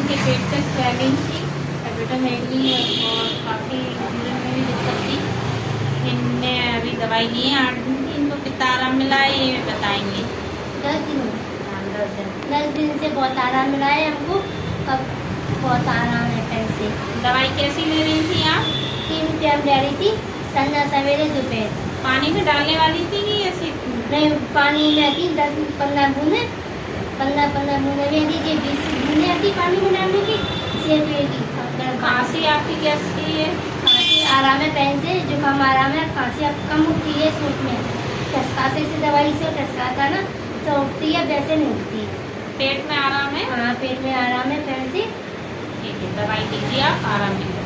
इनके पेट से स्वेलिंग थी, हेपेटोमेगली और काफ़ी यूरिन में भी दिक्कत थी। इनने अभी दवाई ली है 8 दिन की। इनको कितना आराम मिला है ये बताएंगे। 10 दिन। हाँ 10 दिन से बहुत आराम मिला है हमको। अब बहुत आराम है पेट से। दवाई कैसी ले रही थी आप? 3 टाइम ले रही थी, संध्या सवेरे दोपहर। पानी में डालने वाली थी कि ऐसी? नहीं, पानी में थी 10-15 बूंदे, 15 बूंदे भी आती थी, 20 बूंदे आती पानी में डालने की। सिर्फ एक ही खांसी आपकी कैसी है? खांसी आराम है पेन से, जुकाम आराम है, खांसी अब कम उठती है सूट में। टसकासे से दवाई से टसकाता ना तो उठती है, वैसे नहीं उठती। पेट में आराम है? हाँ, पेट में आराम है पेन से। ठीक है, दवाई लीजिए आप, आराम मिलेगा।